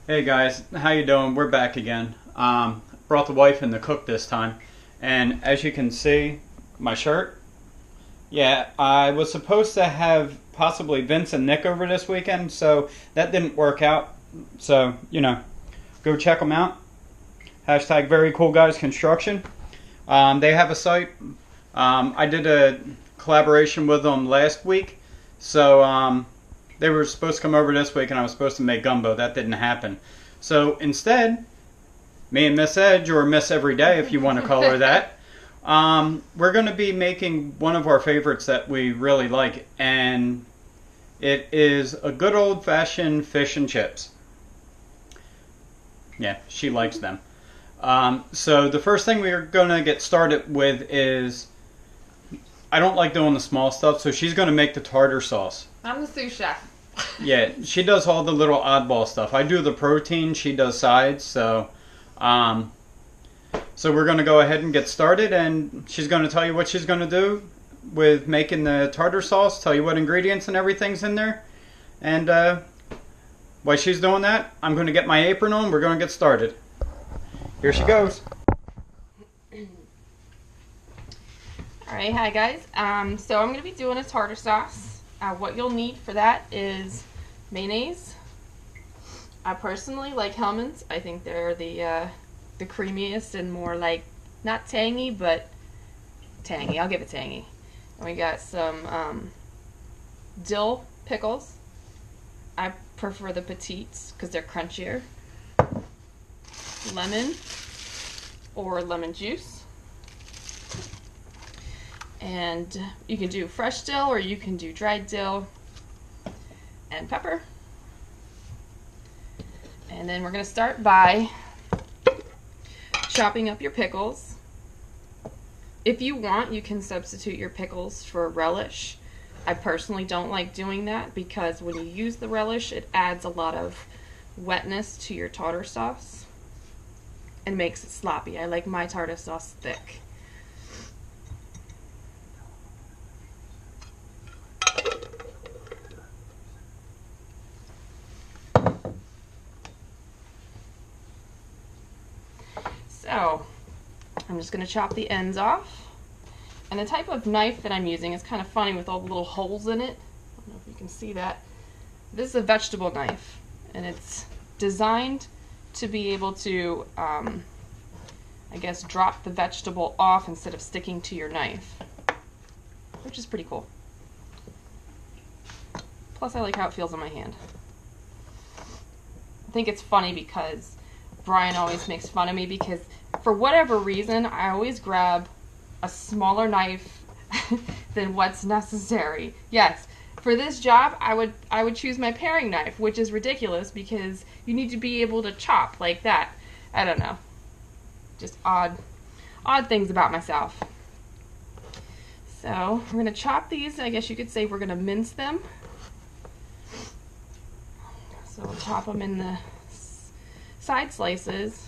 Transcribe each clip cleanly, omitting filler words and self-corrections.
Hey guys, how you doing? We're back again. Brought the wife and the cook this time, and as you can see, my shirt. Yeah, I was supposed to have possibly Vince and Nick over this weekend, so that didn't work out. So go check them out. Hashtag Very Cool Guys Construction. They have a site. I did a collaboration with them last week, so they were supposed to come over this week, and I was supposed to make gumbo. That didn't happen. So instead, me and Miss Edge, or Miss Everyday, if you want to call her that, we're going to be making one of our favorites that we really like, and it is a good old-fashioned fish and chips. Yeah, she likes them. So the first thing we're going to get started with is, I don't like doing the small stuff, so she's going to make the tartar sauce. I'm the sous chef. Yeah, she does all the little oddball stuff. I do the protein, she does sides, um, so we're going to go ahead and get started, and she's going to tell you what she's going to do with making the tartar sauce, tell you what ingredients and everything's in there, and while she's doing that, I'm going to get my apron on, we're going to get started. Here she goes. Alright, hi guys. So I'm going to be doing a tartar sauce. What you'll need for that is mayonnaise. I personally like Hellmann's. I think they're the creamiest and more like, not tangy, but tangy. I'll give it tangy. And we got some dill pickles. I prefer the petites because they're crunchier. Lemon or lemon juice. And you can do fresh dill or you can do dried dill, and pepper. And then we're going to start by chopping up your pickles. If you want, you can substitute your pickles for relish. I personally don't like doing that because when you use the relish, it adds a lot of wetness to your tartar sauce and makes it sloppy. I like my tartar sauce thick. So, I'm just going to chop the ends off. And the type of knife that I'm using is kind of funny with all the little holes in it. I don't know if you can see that. This is a vegetable knife, and it's designed to be able to, I guess, drop the vegetable off instead of sticking to your knife, which is pretty cool. Plus, I like how it feels in my hand. I think it's funny because Brian always makes fun of me because for whatever reason, I always grab a smaller knife than what's necessary. Yes, for this job, I would choose my paring knife, which is ridiculous because you need to be able to chop like that. I don't know. Just odd things about myself. So, we're going to chop these. I guess you could say we're going to mince them. So, we'll chop them in the side slices.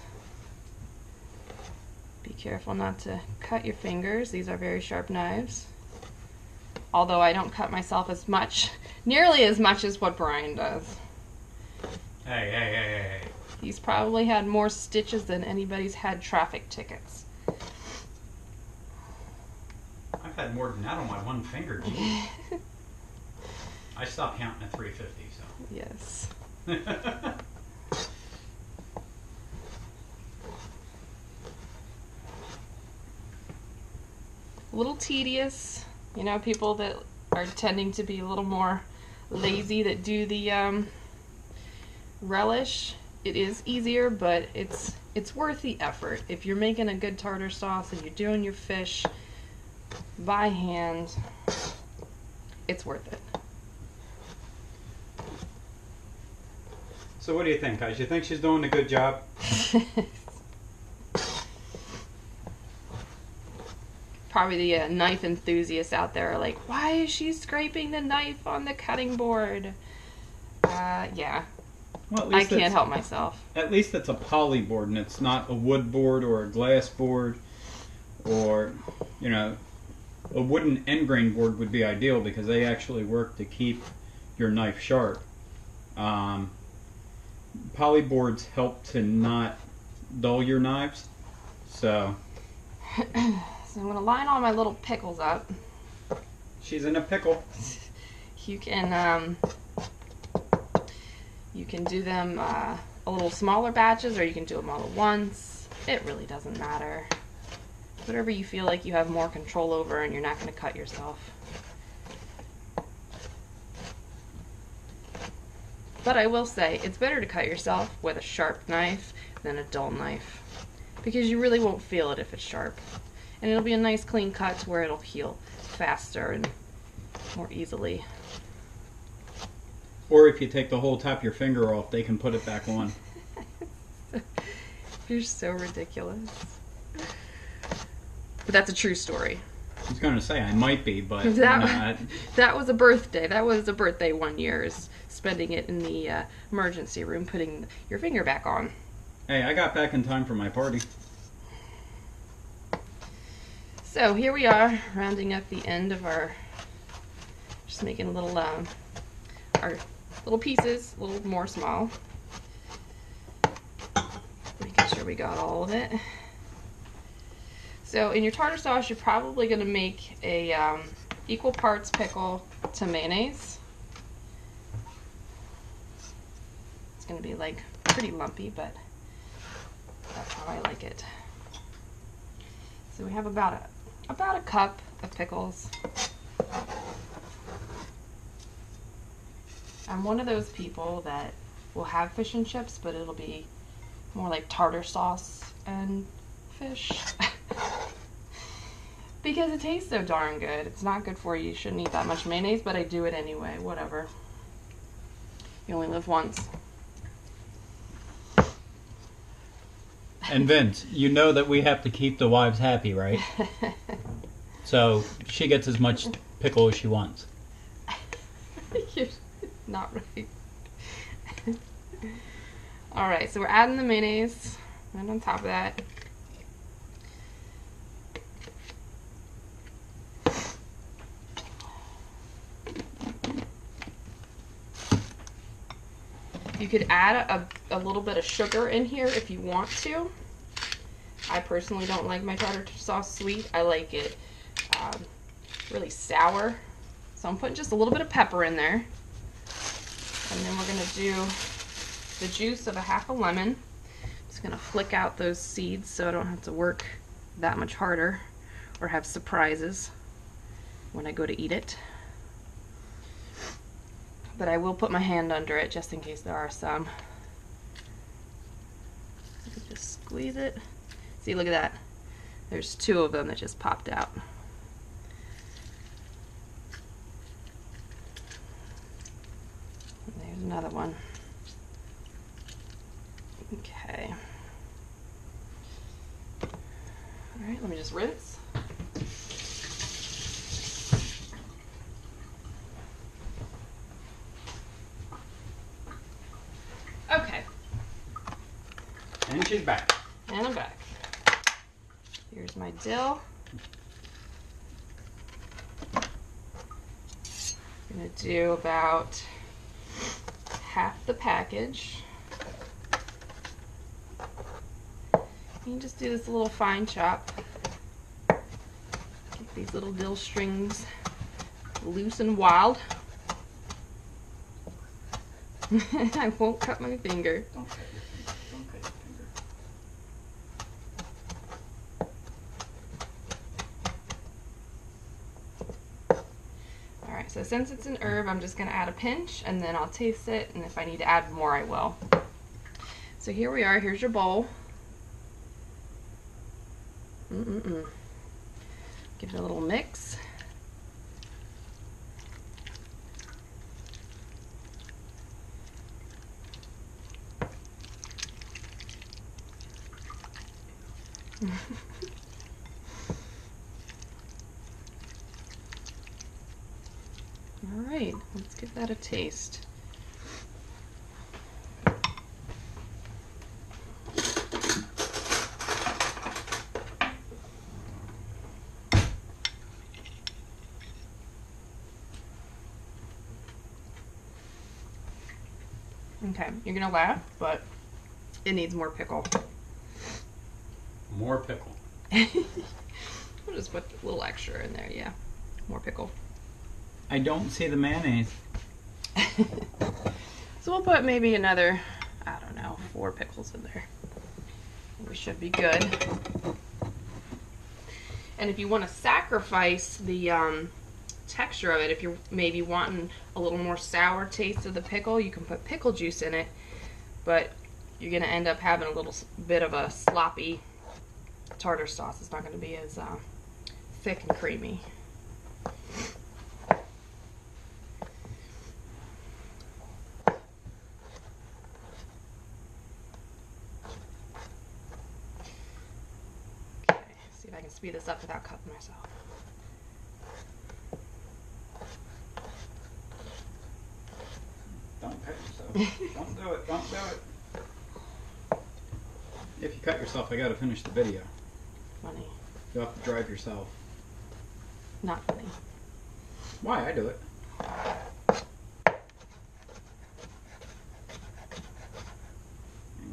Be careful not to cut your fingers. These are very sharp knives. Although I don't cut myself as much, nearly as much as what Brian does. Hey. He's probably had more stitches than anybody's had traffic tickets. I've had more than that on my one finger, geez. I stopped counting at 350, so. Yes. A little tedious, you know, people that are tending to be a little more lazy that do the relish. It is easier, but it's worth the effort. If you're making a good tartar sauce and you're doing your fish by hand, it's worth it. So what do you think, guys? You think she's doing a good job? Probably the knife enthusiasts out there are like, why is she scraping the knife on the cutting board? Yeah. Well, at I least can't help myself. At least it's a poly board and it's not a wood board or a glass board or, a wooden end grain board would be ideal because they actually work to keep your knife sharp. poly boards help to not dull your knives. So So I'm gonna line all my little pickles up. she's in a pickle. You can do them a little smaller batches, or you can do them all at once. It really doesn't matter. Whatever you feel like you have more control over and you're not going to cut yourself. But I will say, it's better to cut yourself with a sharp knife than a dull knife, because you really won't feel it if it's sharp. And it'll be a nice clean cut to where it'll heal faster and more easily. Or if you take the whole top of your finger off, they can put it back on. You're so ridiculous. But that's a true story. I was going to say I might be, but that was a birthday. That was a birthday one year, is spending it in the emergency room, putting your finger back on. Hey, I got back in time for my party. So here we are, rounding up the end of our, just making a little, our little pieces, a little more small. Making sure we got all of it. So in your tartar sauce, you're probably going to make a equal parts pickle to mayonnaise. It's going to be like pretty lumpy, but that's how I like it. So we have about a cup of pickles. I'm one of those people that will have fish and chips, but it'll be more like tartar sauce and fish. Because it tastes so darn good. It's not good for you. You shouldn't eat that much mayonnaise, but I do it anyway. Whatever. You only live once. And Vince, you know that we have to keep the wives happy, right? So she gets as much pickle as she wants. You're not right. Alright, so we're adding the mayonnaise right on top of that. You could add a little bit of sugar in here if you want to. I personally don't like my tartar sauce sweet. I like it really sour. So I'm putting just a little bit of pepper in there. And then we're going to do the juice of a half a lemon. Just going to flick out those seeds so I don't have to work that much harder or have surprises when I go to eat it. But I will put my hand under it just in case there are some. Just squeeze it. See, look at that. There's two of them that just popped out. And there's another one. Okay. Alright, let me just rinse. Okay. And she's back. And I'm back. Here's my dill. I'm going to do about half the package. You can just do this little fine chop. Get these little dill strings loose and wild. I won't cut my finger. Don't cut your finger. Don't cut your finger. Alright, so since it's an herb, I'm just going to add a pinch, and then I'll taste it, and if I need to add more, I will. So here we are. Here's your bowl. Give it a little mix. Alright, let's give that a taste. Okay, you're gonna laugh, but it needs more pickle. More pickle. We'll just put a little extra in there, yeah. More pickle. I don't see the mayonnaise. So we'll put maybe another, I don't know, 4 pickles in there. We should be good. And if you want to sacrifice the texture of it, if you're maybe wanting a little more sour taste of the pickle, you can put pickle juice in it, but you're going to end up having a little bit of a sloppy tartar sauce. It's not going to be as thick and creamy. Okay, see if I can speed this up without cutting myself. Don't cut yourself. Don't do it. Don't do it. If you cut yourself, I gotta finish the video. Funny. You'll have to drive yourself. Not funny. Why? I do it.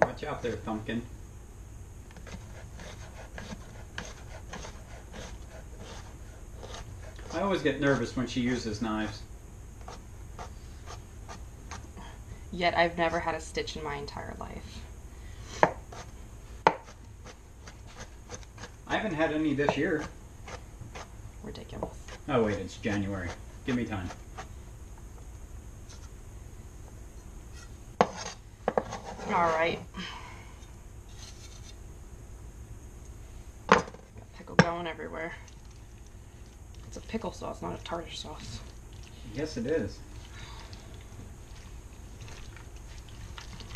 Watch out there, Thumpkin. I always get nervous when she uses knives. Yet I've never had a stitch in my entire life. I haven't had any this year. Ridiculous. Oh wait, it's January. Give me time. Alright. Got pickle going everywhere. It's a pickle sauce, not a tartar sauce. Yes, it is.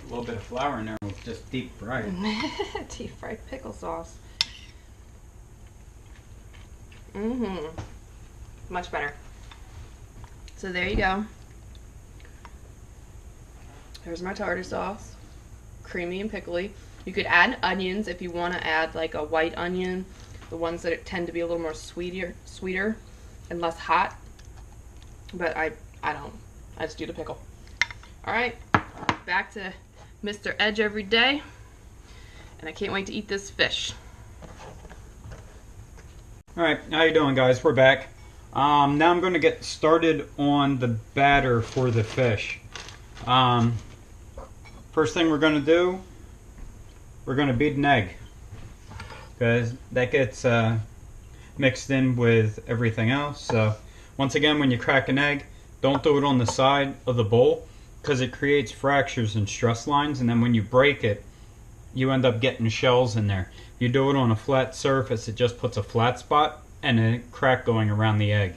A little bit of flour in there will just deep fry it. Deep fried pickle sauce. Mm-hmm. Much better. So there you go. There's my tartar sauce. Creamy and pickly. You could add onions if you want to add like a white onion. The ones that tend to be a little more sweeter and less hot. But I don't. I just do the pickle. Alright. Back to Mr. Edge every day. And I can't wait to eat this fish. Alright, how you doing, guys? We're back. Now I'm going to get started on the batter for the fish. First thing we're going to do, we're going to beat an egg. Because that gets mixed in with everything else. So, once again, when you crack an egg, don't do it on the side of the bowl, because it creates fractures and stress lines, and then when you break it, you end up getting shells in there. If you do it on a flat surface, it just puts a flat spot and a crack going around the egg.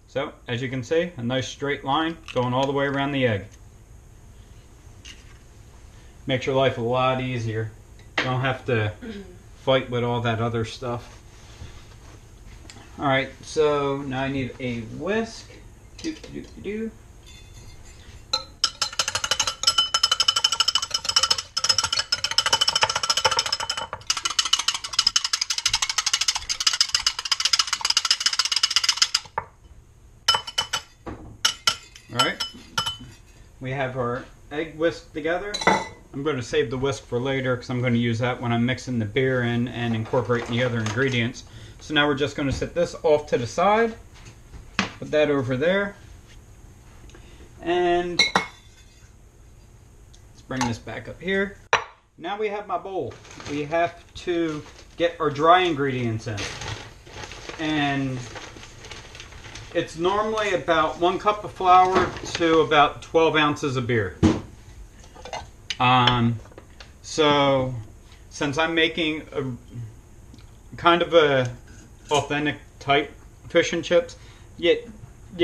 So, as you can see, a nice straight line going all the way around the egg. Makes your life a lot easier. You don't have to fight with all that other stuff. Alright, so now I need a whisk. Do. Alright, we have our egg whisked together. I'm going to save the whisk for later because I'm going to use that when I'm mixing the beer in and incorporating the other ingredients. So now we're just going to set this off to the side. Put that over there. And let's bring this back up here. Now we have my bowl. We have to get our dry ingredients in. And it's normally about 1 cup of flour to about 12 ounces of beer. So since I'm making a kind of a authentic type fish and chips, you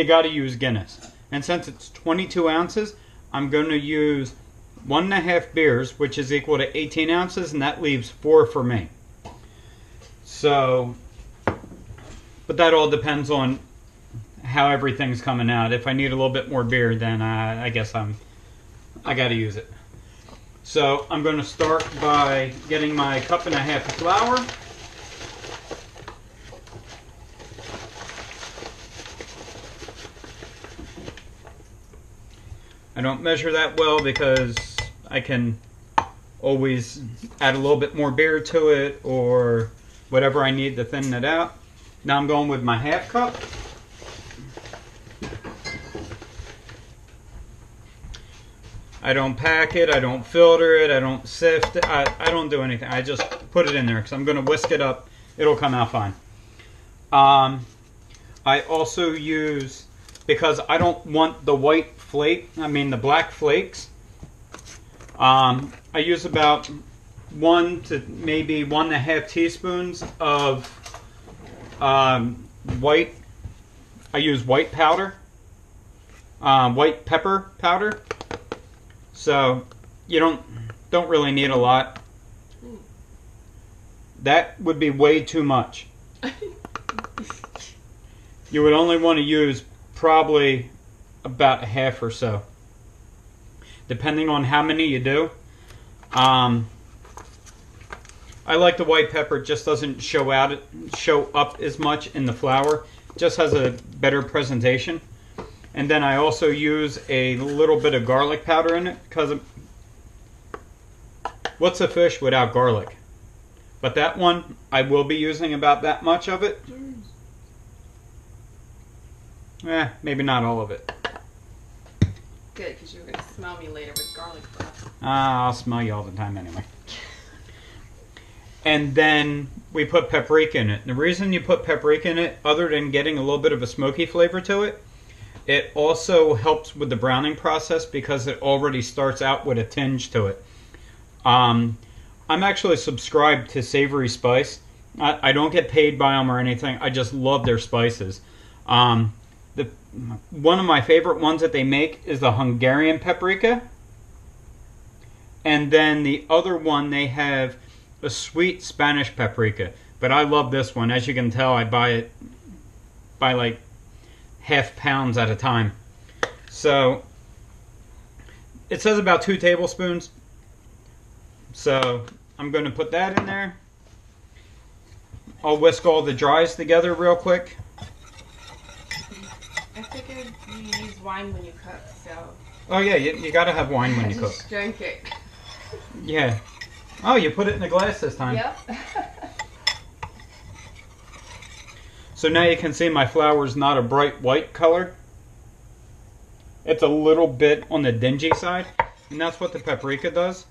got to use Guinness. And since it's 22 ounces, I'm going to use 1.5 beers, which is equal to 18 ounces, and that leaves 4 for me. So, but that all depends on how everything's coming out. If I need a little bit more beer, then I guess I got to use it. So I'm going to start by getting my 1.5 cups of flour. I don't measure that well because I can always add a little bit more beer to it or whatever I need to thin it out. Now I'm going with my half cup. I don't pack it, I don't filter it, I don't sift it, I don't do anything. I just put it in there because I'm going to whisk it up. It'll come out fine. I also use, because I don't want the white flake, the black flakes, I use about 1 to maybe 1.5 teaspoons of white, I use white powder, white pepper powder. So you don't really need a lot. That would be way too much. You would only want to use probably about a half or so, depending on how many you do. I like the white pepper. It just doesn't show up as much in the flour. It just has a better presentation. And then I also use a little bit of garlic powder in it because what's a fish without garlic? But that one, I will be using about that much of it. Maybe not all of it. Good, because you're going to smell me later with garlic breath. I'll smell you all the time anyway. And then we put paprika in it. And the reason you put paprika in it, other than getting a little bit of a smoky flavor to it, it also helps with the browning process because it already starts out with a tinge to it. I'm actually subscribed to Savory Spice. I don't get paid by them or anything. I just love their spices. One of my favorite ones that they make is the Hungarian paprika. And then the other one, they have a sweet Spanish paprika. But I love this one. As you can tell, I buy it by like half pounds at a time. So it says about 2 tablespoons. So I'm going to put that in there. I'll whisk all the dries together real quick. I figured you use wine when you cook, so. Oh yeah, you got to have wine when you cook. Just drink it. Yeah. Oh, you put it in a glass this time. Yep. So now you can see my flour is not a bright white color. It's a little bit on the dingy side. And that's what the paprika does.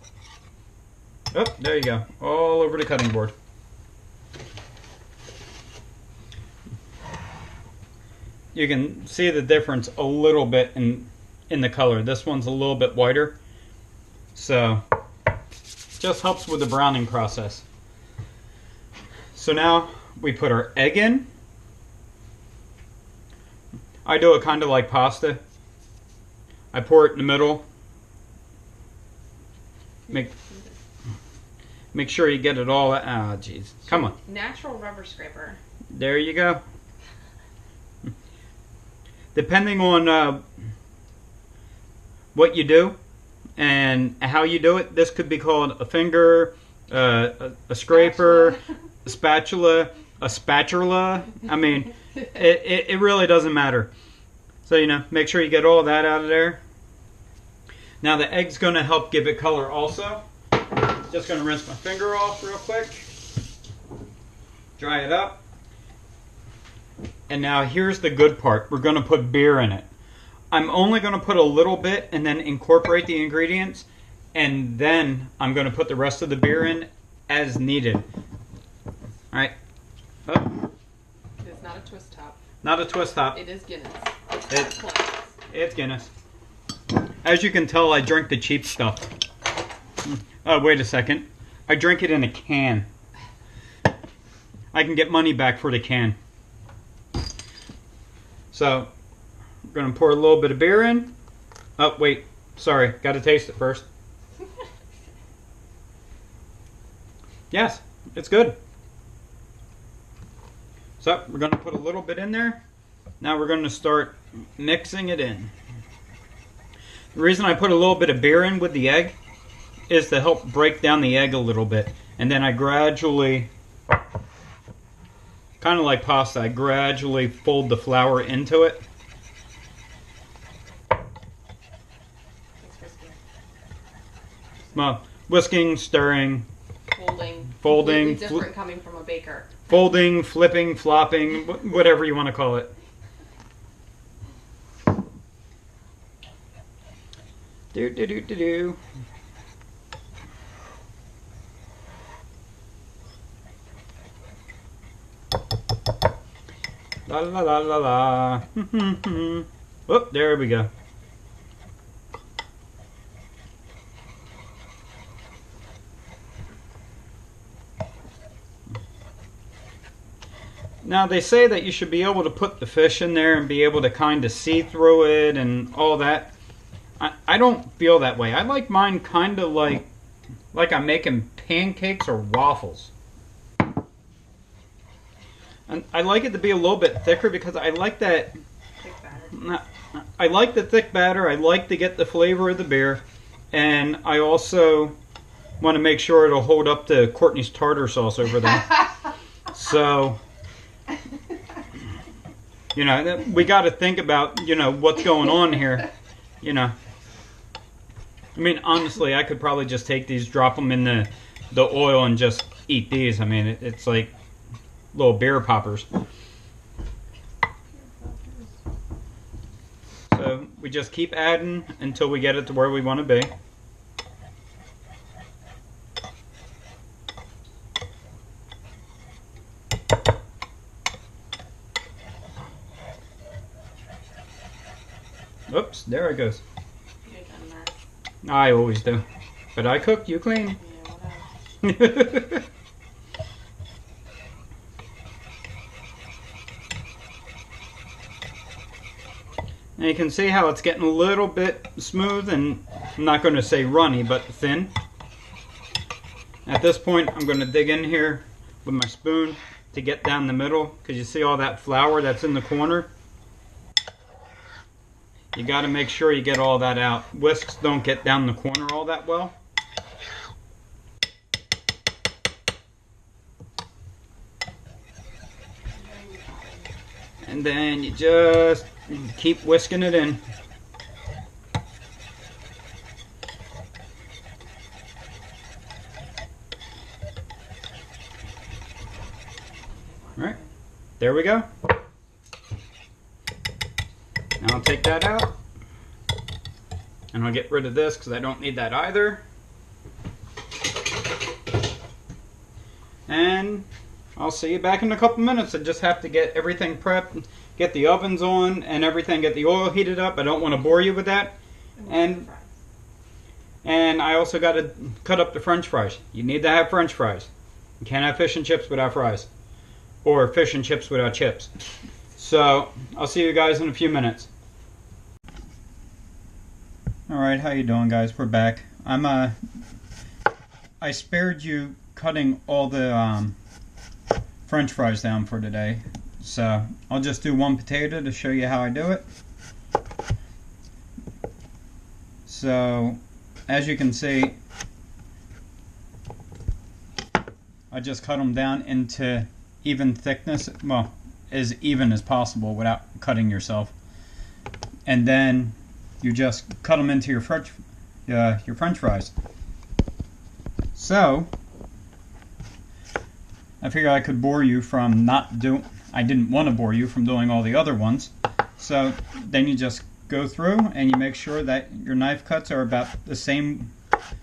Oh, there you go. All over the cutting board. You can see the difference a little bit in the color. This one's a little bit whiter. So, just helps with the browning process. So now we put our egg in. I do it kind of like pasta. I pour it in the middle. Make sure you get it all. Ah, jeez. Come on. Natural rubber scraper. There you go. Depending on what you do and how you do it, this could be called a finger, a scraper, a spatula. I mean, it really doesn't matter. So, make sure you get all that out of there. Now the egg's going to help give it color also. Just going to rinse my finger off real quick. Dry it up. And now here's the good part. We're going to put beer in it. I'm only going to put a little bit and then incorporate the ingredients. And then I'm going to put the rest of the beer in as needed. Alright. Oh. It's not a twist top. Not a twist top. It is Guinness. It's Guinness. As you can tell, I drink the cheap stuff. Oh, wait a second. I drink it in a can. I can get money back for the can. So, I'm going to pour a little bit of beer in. Oh, wait. Sorry. Got to taste it first. Yes, it's good. So, we're going to put a little bit in there. Now we're going to start mixing it in. The reason I put a little bit of beer in with the egg is to help break down the egg a little bit. And then I gradually, kind of like pasta, I gradually fold the flour into it. Well, whisking, stirring, Folding. Folding, Completely different coming from a baker. folding, flipping, flopping, whatever you want to call it. Do do do do do. La la la la la. Oh, there we go. Now they say that you should be able to put the fish in there and be able to kind of see through it and all that. I don't feel that way. I like mine kind of like I'm making pancakes or waffles. And I like it to be a little bit thicker because I like that. Thick batter. I like the thick batter. I like to get the flavor of the beer, and I also want to make sure it'll hold up to Courtney's tartar sauce over there. So, you know, we got to think about, you know, what's going on here. You know, I mean, honestly, I could probably just take these, drop them in the oil, and just eat these. I mean, it's like little beer poppers. So we just keep adding until we get it to where we want to be. Oops, there it goes. You make a mess. I always do. But I cook, you clean. Yeah, whatever. And you can see how it's getting a little bit smooth and I'm not going to say runny, but thin. At this point, I'm going to dig in here with my spoon to get down the middle, because you see all that flour that's in the corner? You got to make sure you get all that out. Whisks don't get down the corner all that well. And then you just keep whisking it in. Alright, there we go. Now I'll take that out. And I'll get rid of this because I don't need that either. And I'll see you back in a couple minutes. I just have to get everything prepped, get the ovens on and everything, get the oil heated up. I don't want to bore you with that. And I also got to cut up the French fries. You need to have French fries. You can't have fish and chips without fries. Or fish and chips without chips. So, I'll see you guys in a few minutes. Alright, how you doing, guys? We're back. I spared you cutting all the French fries down for today. So, I'll just do one potato to show you how I do it. So, as you can see, I just cut them down into even thickness, well, as even as possible without cutting yourself. And then you just cut them into your French fries. So, I figured I could bore you from I didn't want to bore you from doing all the other ones. So, then you just go through and you make sure that your knife cuts are about the same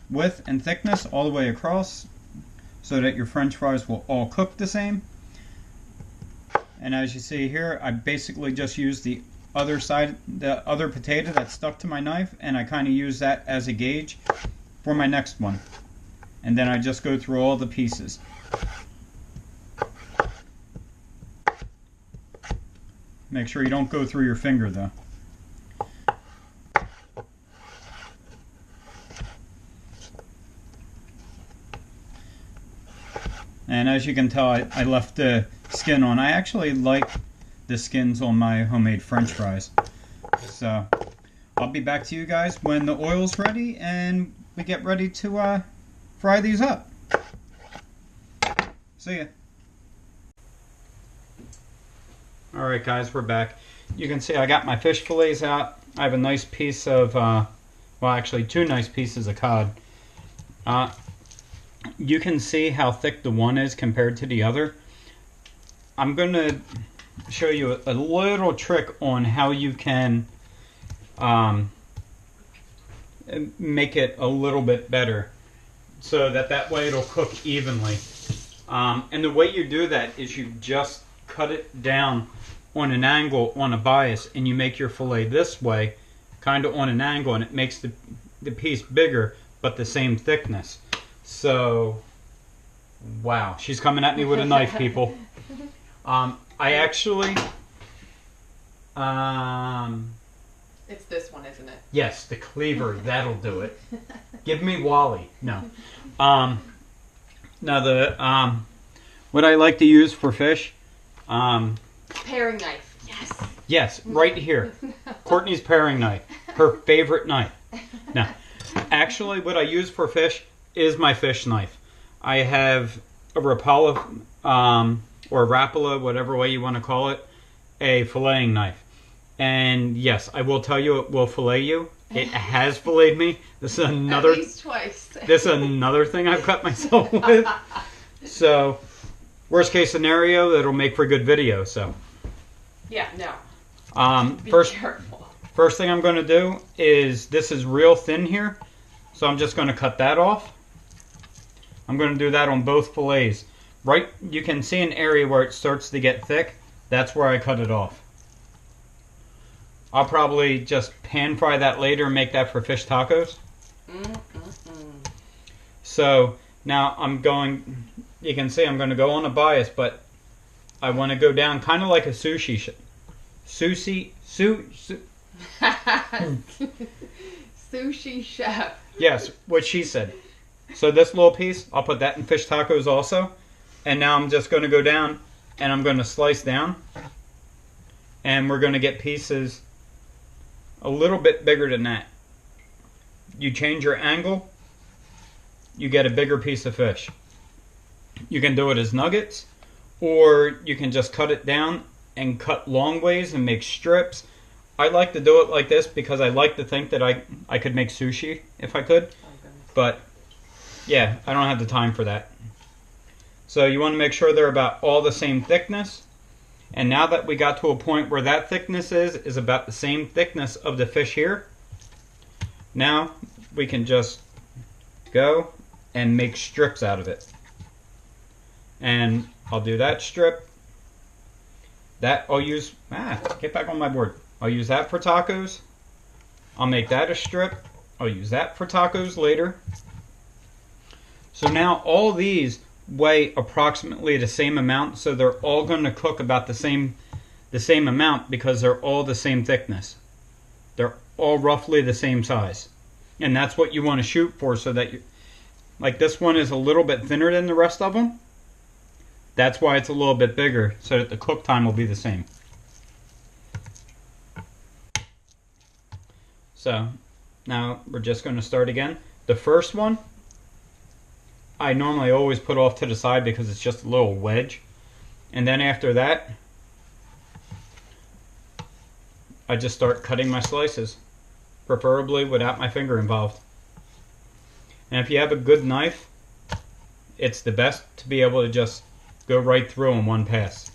width and thickness all the way across, so that your French fries will all cook the same. And as you see here, I basically just used the other side, the other potato that stuck to my knife, and I kind of use that as a gauge for my next one. And then I just go through all the pieces. Make sure you don't go through your finger though. And as you can tell, I left the skin on. I actually like the skins on my homemade French fries. So, I'll be back to you guys when the oil's ready and we get ready to fry these up. See ya. Alright guys, we're back. You can see I got my fish fillets out. I have a nice piece of, well actually two nice pieces of cod. You can see how thick the one is compared to the other. I'm going to show you a little trick on how you can make it a little bit better so that way it'll cook evenly. And the way you do that is you just cut it down on an angle on a bias, and you make your fillet this way, kind of on an angle, and it makes the piece bigger but the same thickness. So, wow, she's coming at me with a knife, people. I actually, It's this one, isn't it? yes, the cleaver, that'll do it. Give me Wally. No. Now what I like to use for fish, Paring knife. Yes. yes, right here. Courtney's paring knife, her favorite knife. Now, actually, what I use for fish is my fish knife. I have a Rapala, or Rapala, whatever way you want to call it, a filleting knife. And yes, I will tell you, it will fillet you. It has filleted me. This is another. At least twice. This is another thing I've cut myself with. So, worst case scenario, it'll make for a good video. So, Yeah, no. Be first careful. thing I'm going to do is, this is real thin here, so I'm just going to cut that off. I'm going to do that on both fillets. Right, you can see an area where it starts to get thick. That's where I cut it off. I'll probably just pan fry that later and make that for fish tacos. So now you can see I'm going to go on a bias, but I want to go down kind of like a sushi. Sushi chef. Yes, what she said. So this little piece, I'll put that in fish tacos also. And now I'm just going to go down and I'm going to slice down. And we're going to get pieces a little bit bigger than that. You change your angle, you get a bigger piece of fish. You can do it as nuggets, or you can just cut it down and cut long ways and make strips. I like to do it like this because I like to think that I could make sushi if I could. But yeah, I don't have the time for that. So you want to make sure they're about all the same thickness. And now that we got to a point where that thickness is about the same thickness of the fish here, now we can just go and make strips out of it. And I'll do that strip. That I'll use, get back on my board. I'll use that for tacos. I'll make that a strip. I'll use that for tacos later. So now all these weigh approximately the same amount, so they're all going to cook about the same amount because they're all the same thickness. They're all roughly the same size. And that's what you want to shoot for, so that you, like this one is a little bit thinner than the rest of them. That's why it's a little bit bigger, so that the cook time will be the same. So now we're just going to start again. The first one I normally always put off to the side because it's just a little wedge. And then after that, I just start cutting my slices, preferably without my finger involved. And if you have a good knife, it's the best to be able to just go right through in one pass.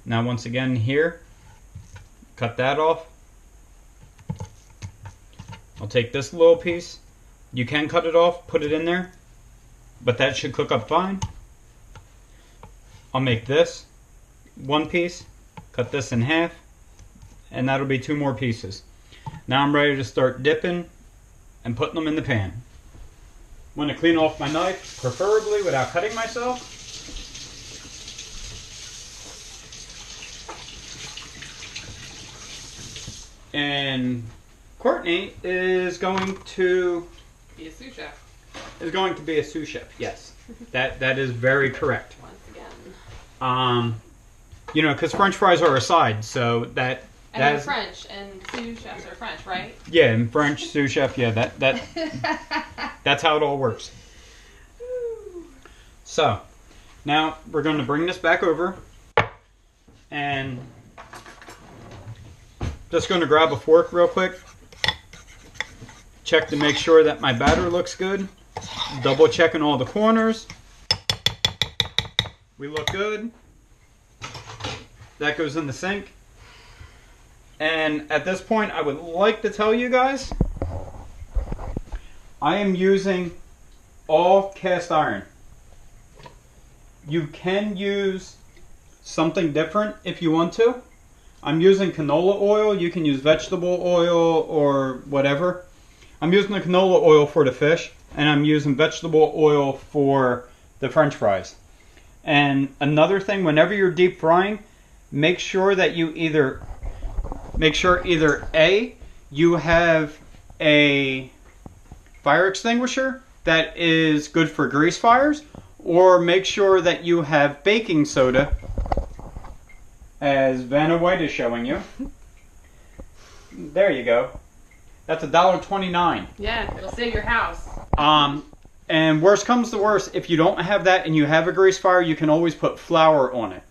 Now once again here, cut that off. I'll take this little piece. You can cut it off, put it in there, but that should cook up fine. I'll make this one piece, cut this in half, and that'll be 2 more pieces. Now I'm ready to start dipping and putting them in the pan. I'm going to clean off my knife, preferably without cutting myself. And Courtney is going to Be a sous chef. be a sous chef. Yes, that is very correct. Once again. You know, because French fries are a side, so And they're that's French, and sous chefs are French, right? yeah, in French sous chef. Yeah, that's how it all works. So now we're going to bring this back over, and Just going to grab a fork real quick. Check to make sure that my batter looks good. Double checking all the corners. We look good. That goes in the sink. And at this point, I would like to tell you guys, I am using all cast iron. You can use something different if you want to. I'm using canola oil. You can use vegetable oil or whatever. I'm using the canola oil for the fish, and I'm using vegetable oil for the French fries. And another thing, whenever you're deep frying, make sure that you either A, you have a fire extinguisher that is good for grease fires, or make sure that you have baking soda, as Vanna White is showing you. There you go. That's $1.29. Yeah, it'll save your house. And worst comes to worst, if you don't have that and you have a grease fire, you can always put flour on it.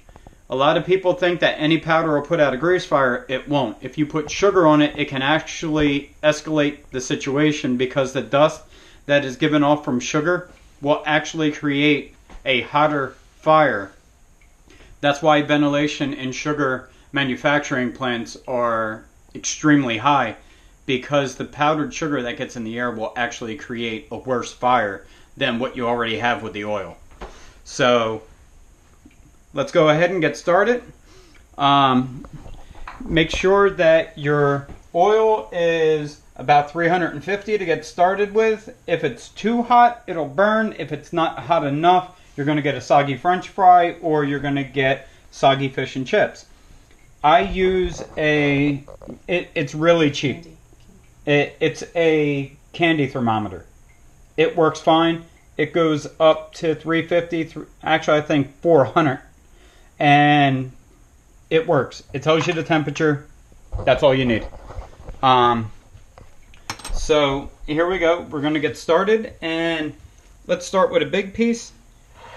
A lot of people think that any powder will put out a grease fire. It won't. If you put sugar on it, it can actually escalate the situation because the dust that is given off from sugar will actually create a hotter fire. That's why ventilation in sugar manufacturing plants are extremely high, because the powdered sugar that gets in the air will actually create a worse fire than what you already have with the oil. So let's go ahead and get started. Make sure that your oil is about 350 to get started with. If it's too hot, it'll burn. If it's not hot enough, you're going to get a soggy French fry, or you're going to get soggy fish and chips. I use it's really cheap. It's a candy thermometer. It works fine. It goes up to 350, actually I think 400. And it works. It tells you the temperature. That's all you need. So here we go. We're going to get started, and let's start with a big piece.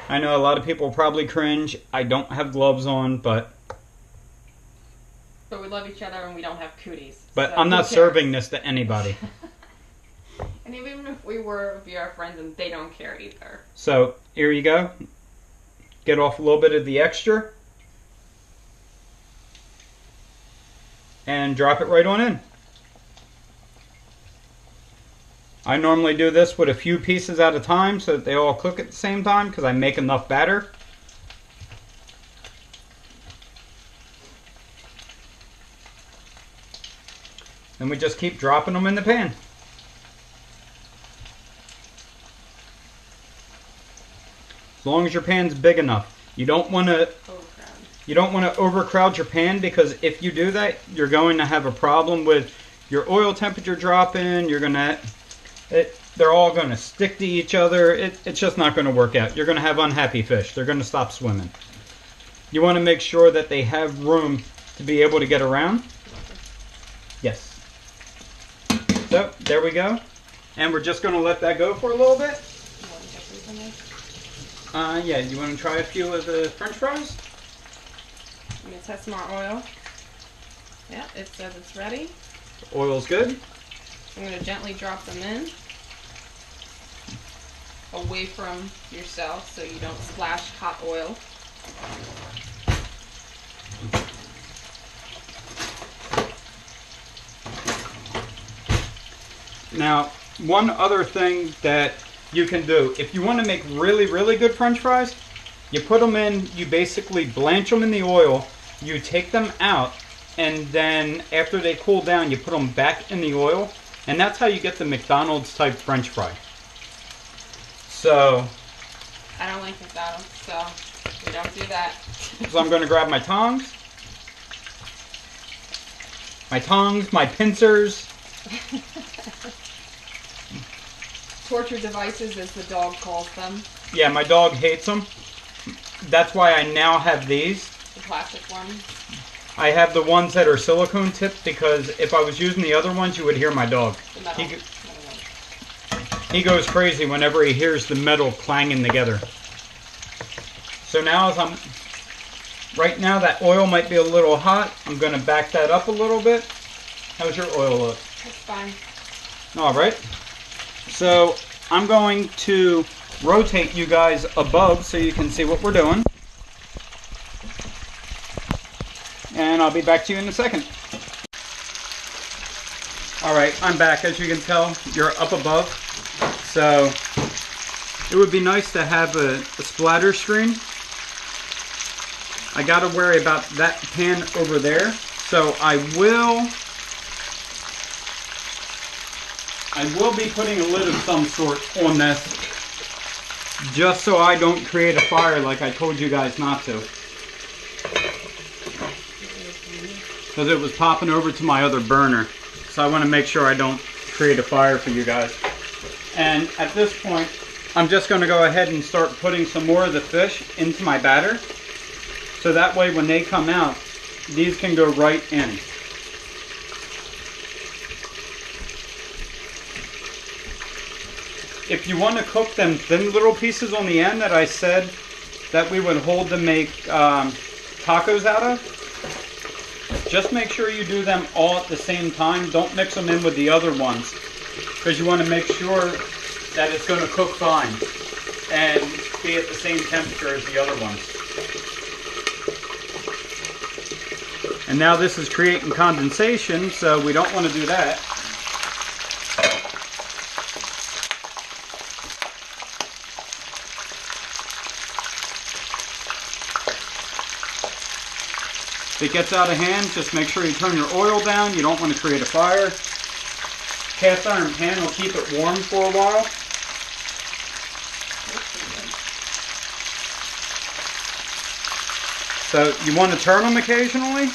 I know a lot of people probably cringe. I don't have gloves on, but we love each other and we don't have cooties. But so I'm not serving this to anybody. And even if we were, it'd be our friends, and they don't care either. So here you go. Get off a little bit of the extra. And drop it right on in. I normally do this with a few pieces at a time so that they all cook at the same time, because I make enough batter. And we just keep dropping them in the pan. As long as your pan's big enough. You don't want to overcrowd your pan, because if you do that, you're going to have a problem with your oil temperature dropping. They're all going to stick to each other. It's just not going to work out. You're going to have unhappy fish. They're going to stop swimming. You want to make sure that they have room to be able to get around. Yes. So there we go. And we're just going to let that go for a little bit. Yeah, you want to try a few of the French fries? I'm going to test my oil. Yeah, it says it's ready. The oil's good. I'm going to gently drop them in, away from yourself so you don't splash hot oil. Now, one other thing that you can do, if you want to make really, really good French fries, you put them in, you basically blanch them in the oil, you take them out, and then after they cool down, you put them back in the oil, and that's how you get the McDonald's type French fry. So I don't like McDonald's, so we don't do that. So I'm going to grab my tongs, my pincers. Torture devices, as the dog calls them. Yeah, my dog hates them. That's why I now have these. The plastic ones. I have the ones that are silicone tipped, because if I was using the other ones, you would hear my dog. The metal. He goes crazy whenever he hears the metal clanging together. So now right now that oil might be a little hot. I'm going to back that up a little bit. How's your oil look? That's fine. All right. So I'm going to rotate you guys above so you can see what we're doing. And I'll be back to you in a second. All right, I'm back. As you can tell, you're up above. So it would be nice to have a splatter screen. I got to worry about that pan over there. So I will be putting a lid of some sort on this, just so I don't create a fire like I told you guys not to. Because it was popping over to my other burner. So I want to make sure I don't create a fire for you guys. And at this point, I'm just going to go ahead and start putting some more of the fish into my batter. So that way when they come out, these can go right in. If you want to cook them thin little pieces on the end that I said that we would hold to make tacos out of, just make sure you do them all at the same time. Don't mix them in with the other ones, because you want to make sure that it's going to cook fine and be at the same temperature as the other ones. And now this is creating condensation, so we don't want to do that. If it gets out of hand, just make sure you turn your oil down. You don't want to create a fire. Cast iron pan will keep it warm for a while. So you want to turn them occasionally.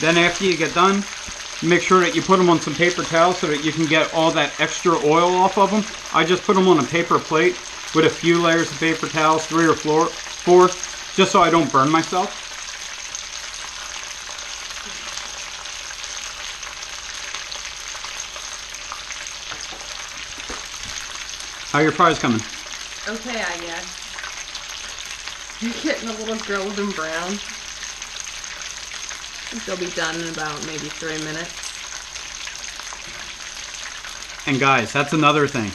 Then after you get done, make sure that you put them on some paper towels so that you can get all that extra oil off of them. I just put them on a paper plate with a few layers of paper towels, 3 or 4, just so I don't burn myself. How are your fries coming? Okay, I guess. You're getting a little golden brown. I think they'll be done in about maybe 3 minutes. And guys, that's another thing.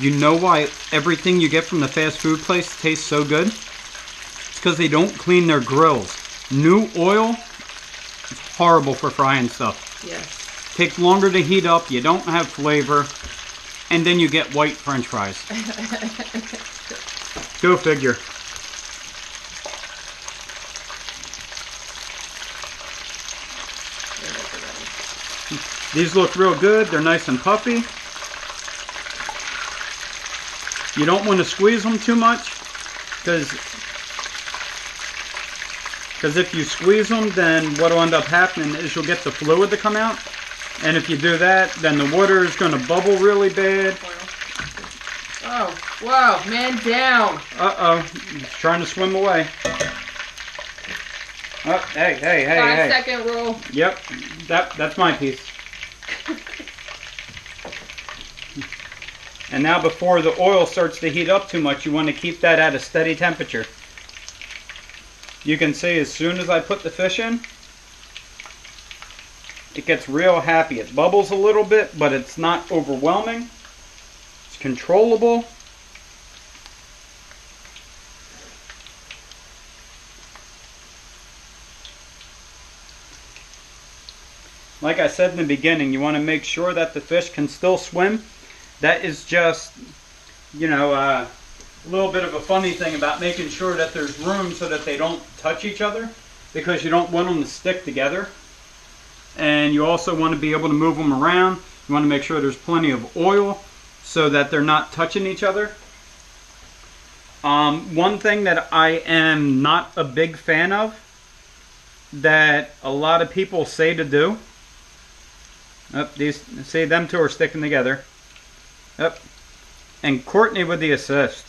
You know why everything you get from the fast food place tastes so good? It's because they don't clean their grills. New oil is horrible for frying stuff. Yes. Takes longer to heat up, you don't have flavor, and then you get white French fries. Go figure. These look real good. They're nice and puffy. You don't want to squeeze them too much, because if you squeeze them, then what will end up happening is you'll get the fluid to come out. And if you do that, then the water is going to bubble really bad. Oh, whoa, man down. Uh-oh, it's trying to swim away. Oh, hey. 5-second rule. Yep, that's my piece. And now before the oil starts to heat up too much, you want to keep that at a steady temperature. You can see as soon as I put the fish in, it gets real happy. It bubbles a little bit, but it's not overwhelming. It's controllable. Like I said in the beginning, you want to make sure that the fish can still swim. That is just, you know, a little bit of a funny thing about making sure that there's room so that they don't touch each other, because you don't want them to stick together. And you also want to be able to move them around. You want to make sure there's plenty of oil so that they're not touching each other. One thing that I am not a big fan of, that a lot of people say to do, see, them two are sticking together. Yep. And Courtney with the assist.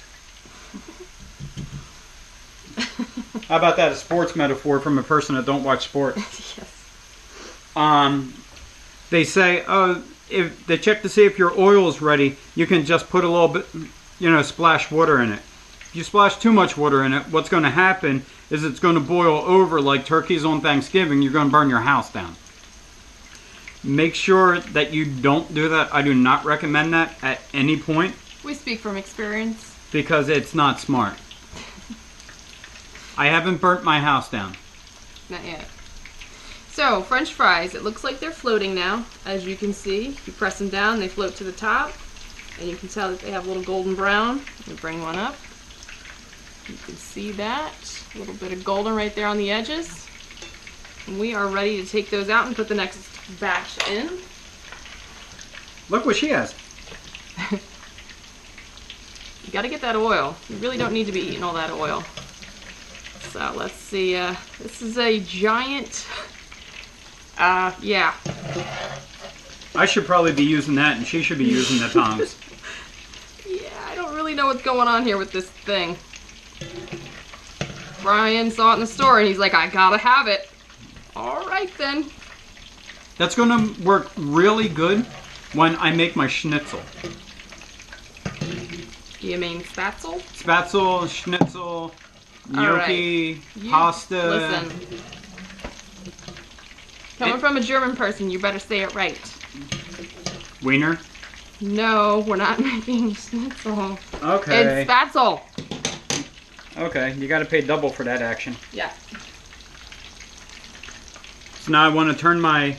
How about that? A sports metaphor from a person that don't watch sports. Yes. They say, oh, if they check to see if your oil is ready, you can just put a little bit, splash water in it. If you splash too much water in it, what's going to happen is it's going to boil over like turkeys on Thanksgiving. You're going to burn your house down. Make sure that you don't do that. I do not recommend that at any point. We speak from experience. Because it's not smart. I haven't burnt my house down. Not yet. So, French fries. It looks like they're floating now. As you can see, you press them down, they float to the top. And you can tell that they have a little golden brown. Let me bring one up. You can see that. A little bit of golden right there on the edges. And we are ready to take those out and put the next batch in. Look what she has. You gotta get that oil. You really don't need to be eating all that oil. So let's see. This is a giant. Yeah. I should probably be using that, and she should be using the tongs. Yeah, I don't really know what's going on here with this thing. Brian saw it in the store, and he's like, "I gotta have it." All right then. That's gonna work really good when I make my schnitzel. You mean spatzel? Spatzel, schnitzel, gnocchi, You- pasta. Listen. Coming from a German person, you better say it right. Wiener. No, we're not making schnitzel. Okay. It's spatzel. Okay, you gotta pay double for that action. Yeah. So now I want to turn my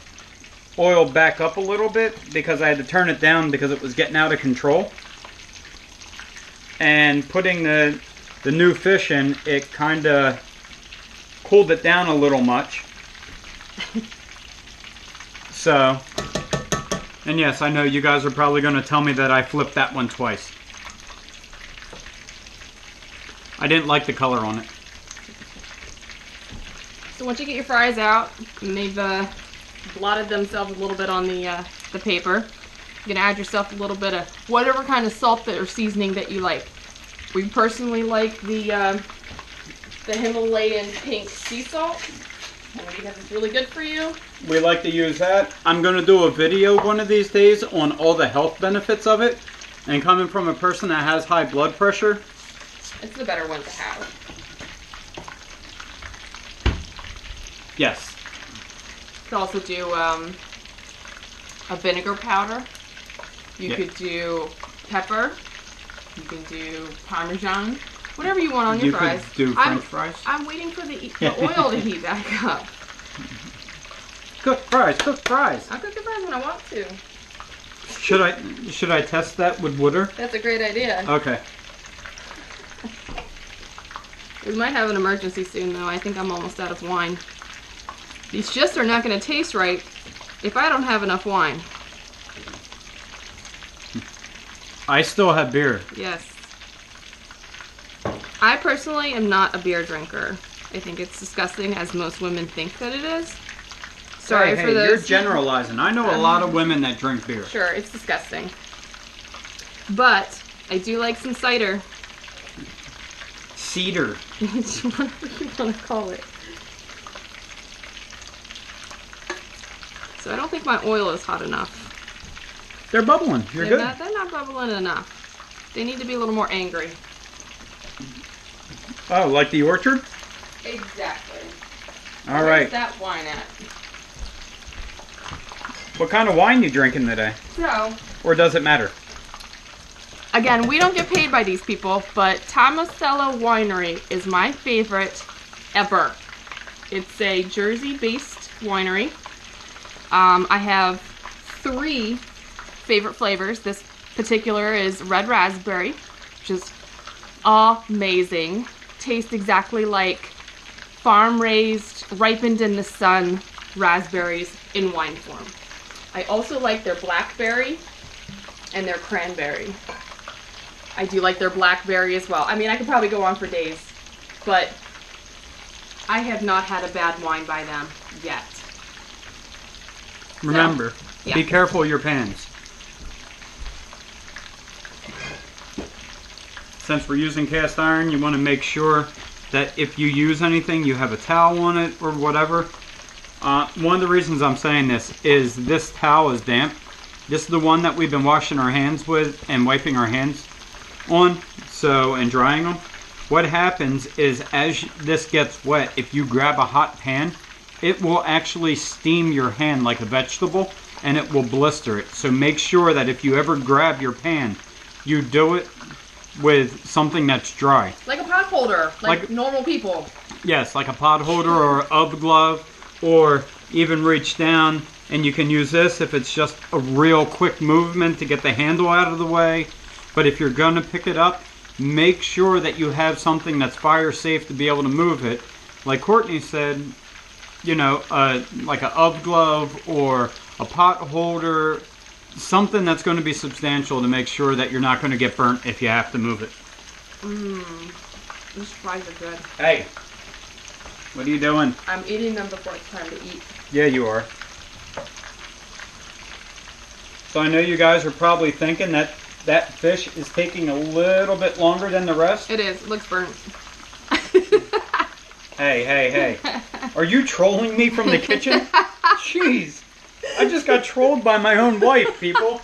oil back up a little bit because I had to turn it down because it was getting out of control. And putting the new fish in, it kind of cooled it down a little much. So, and yes, I know you guys are probably going to tell me that I flipped that one twice. I didn't like the color on it. So once you get your fries out, and they've blotted themselves a little bit on the paper, you're gonna add yourself a little bit of whatever kind of salt or seasoning that you like. We personally like the Himalayan pink sea salt, because it's really good for you. We like to use that. I'm going to do a video one of these days on all the health benefits of it. And coming from a person that has high blood pressure, It's the better one to have. yes. You could also do a vinegar powder. You Yeah. could do pepper. You can do Parmesan. Whatever you want on your You fries. could do French fries. I'm waiting for the oil to heat back up. Cook fries, cook fries. I'll cook the fries when I want to. Should I test that with water? That's a great idea. Okay. We might have an emergency soon, though. I think I'm almost out of wine. These just are not going to taste right if I don't have enough wine. I still have beer. Yes. I personally am not a beer drinker. I think it's disgusting, as most women think that it is. Sorry hey, for those. You're generalizing. I know a lot of women that drink beer. Sure, it's disgusting. But I do like some cider. Cedar. Whatever you want to call it. So I don't think my oil is hot enough. They're bubbling. You're good. They're not bubbling enough. They need to be a little more angry. Oh, like the orchard? Exactly. All right. Where's that wine at? What kind of wine you drinking today? So, Or does it matter? again, we don't get paid by these people, but Tomasello Winery is my favorite ever. It's a Jersey-based winery. I have 3 favorite flavors. This particular is red raspberry, which is amazing. Tastes exactly like farm-raised, ripened in the sun raspberries in wine form. I also like their blackberry and their cranberry. I do like their blackberry as well. I mean, I could probably go on for days, but I have not had a bad wine by them yet. Remember, yeah. be careful of your pans. Since we're using cast iron, you want to make sure that if you use anything, you have a towel on it or whatever. One of the reasons I'm saying this is towel is damp, This is the one that we've been washing our hands with and wiping our hands on, and drying them. What happens is as this gets wet, if you grab a hot pan, it will actually steam your hand like a vegetable and it will blister it. So make sure that if you ever grab your pan, you do it with something that's dry. Like a pot holder, like normal people. Yes, like a pot holder or an UV glove, or even reach down and you can use this if it's just a real quick movement to get the handle out of the way. But if you're going to pick it up, make sure that you have something that's fire safe to be able to move it. Like Courtney said, you know, like a UV glove or a pot holder, something that's going to be substantial to make sure that you're not going to get burnt if you have to move it. These fries are good. Hey, what are you doing? I'm eating them before it's time to eat. Yeah, you are. So I know you guys are probably thinking that that fish is taking a little bit longer than the rest. It is. It looks burnt. Hey. Are you trolling me from the kitchen? Jeez. I just got trolled by my own wife, people.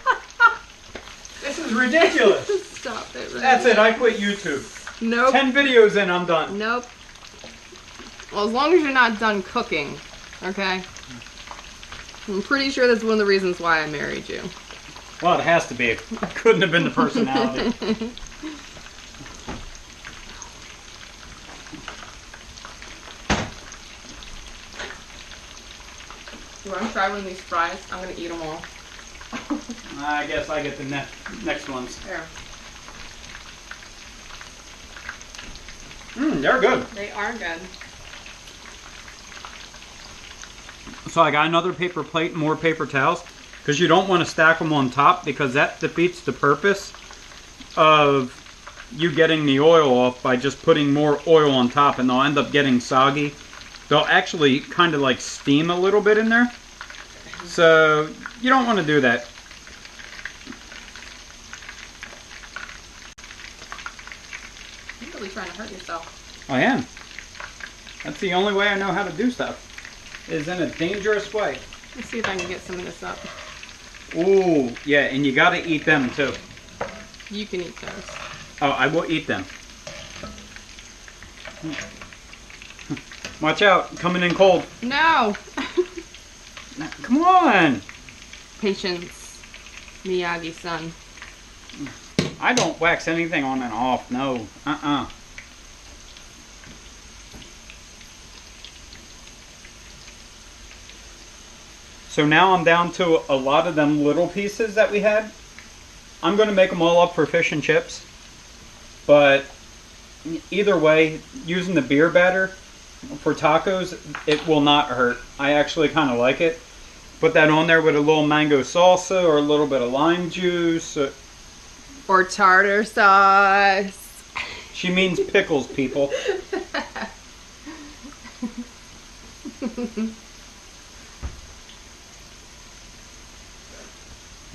This is ridiculous. Stop it. Right? That's it. I quit YouTube. Nope. 10 videos in, I'm done. Nope. Well, as long as you're not done cooking, okay? I'm pretty sure that's one of the reasons why I married you. Well, it has to be. It couldn't have been the personality. You want to try one of these fries? I'm going to eat them all. I guess I get the next ones. There. They're good. They are good. So I got another paper plate and more paper towels, because you don't want to stack them on top, because that defeats the purpose of you getting the oil off by just putting more oil on top, and they'll end up getting soggy. They'll actually kind of like steam a little bit in there. So you don't want to do that. You're really trying to hurt yourself. I am. That's the only way I know how to do stuff, is in a dangerous way. Let's see if I can get some of this up. Ooh, yeah, and you gotta eat them too. You can eat those. Oh, I will eat them. Watch out, coming in cold. No! Come on! Patience, Miyagi-san. I don't wax anything on and off, no. So now I'm down to a lot of them little pieces that we had. I'm going to make them all up for fish and chips. But either way, using the beer batter for tacos, it will not hurt. I actually kind of like it. Put that on there with a little mango salsa or a little bit of lime juice. Or tartar sauce. She means pickles, people.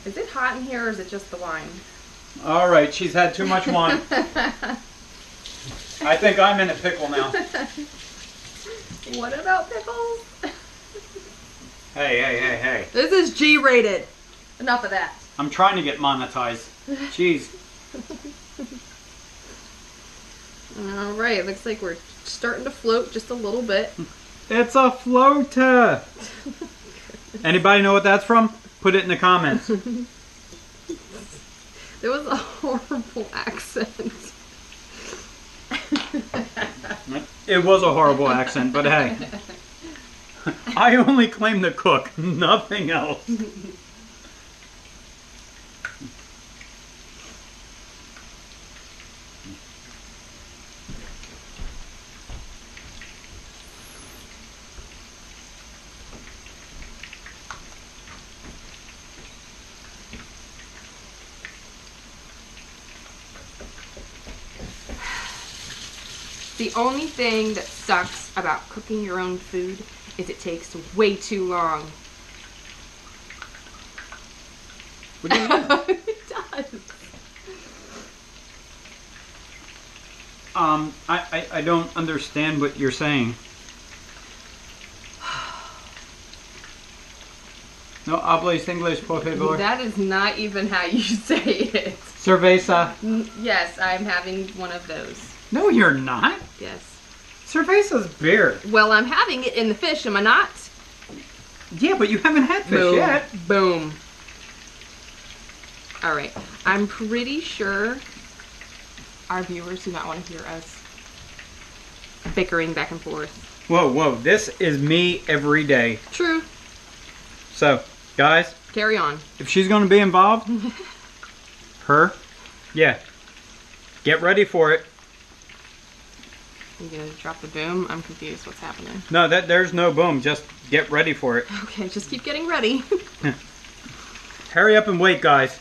Is it hot in here or is it just the wine? All right, she's had too much wine. I think I'm in a pickle now. What about pickles? Hey. This is G-rated. Enough of that. I'm trying to get monetized. Jeez. All right, looks like we're starting to float just a little bit. It's a floater. Anybody know what that's from? Put it in the comments. There was a horrible accent. It was a horrible accent, but hey. I only claim to cook, nothing else. The only thing that sucks about cooking your own food is it takes way too long. What do you mean? It does. I don't understand what you're saying. No hablas English, por favor. That is not even how you say it. Cerveza. Yes, I'm having one of those. No, you're not. Yes. Cerveza's beer. Well, I'm having it in the fish, am I not? Yeah, but you haven't had fish Boom. yet. Boom. All right. I'm pretty sure our viewers do not want to hear us bickering back and forth. Whoa, whoa. This is me every day. True. So, guys, Carry on. if she's going to be involved, her, yeah, get ready for it. You gonna drop the boom? I'm confused. What's happening? No, there's no boom. Just get ready for it. Okay, just keep getting ready. Hurry up and wait, guys.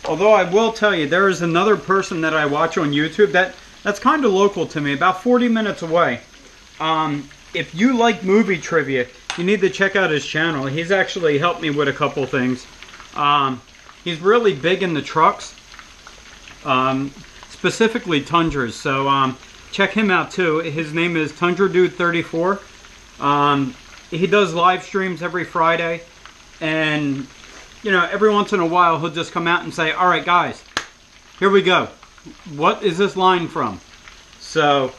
Although I will tell you, there is another person that I watch on YouTube that's kind of local to me, about 40 minutes away. If you like movie trivia, you need to check out his channel. He's actually helped me with a couple things. He's really big in the trucks, specifically Tundras. So check him out too. His name is Tundra Dude 34. He does live streams every Friday, and you know, every once in a while he'll just come out and say, "All right, guys, here we go. What is this line from?" So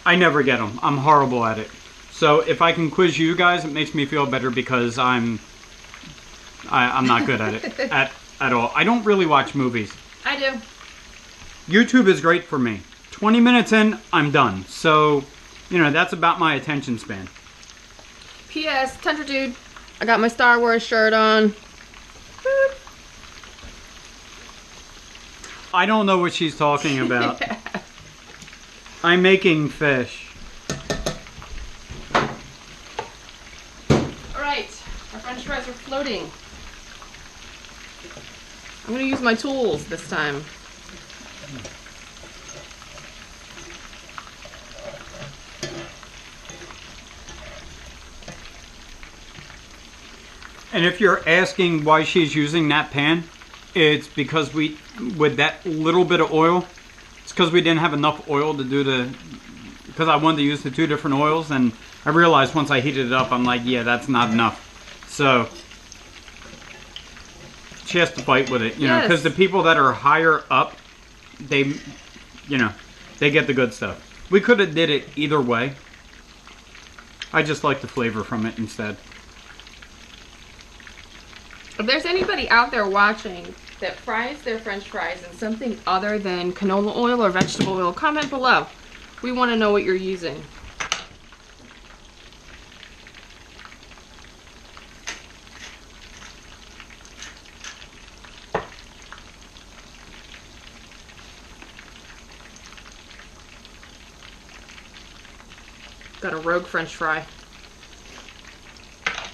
I never get them. I'm horrible at it. So if I can quiz you guys, it makes me feel better because I'm not good at it at all. I don't really watch movies. I do. YouTube is great for me. 20 minutes in, I'm done. So, you know, that's about my attention span. P.S. Tundra Dude, I got my Star Wars shirt on. Boop. I don't know what she's talking about. Yeah. I'm making fish. Alright, our french fries are floating. I'm gonna use my tools this time. And if you're asking why she's using that pan, it's because with that little bit of oil, it's because we didn't have enough oil to do because I wanted to use the two different oils, and I realized once I heated it up, I'm like, yeah, that's not enough. So she has to fight with it, you know, because the people that are higher up, they get the good stuff. We could have did it either way. I just like the flavor from it instead. If there's anybody out there watching that fries their french fries in something other than canola oil or vegetable oil, comment below. We want to know what you're using. Got a rogue french fry.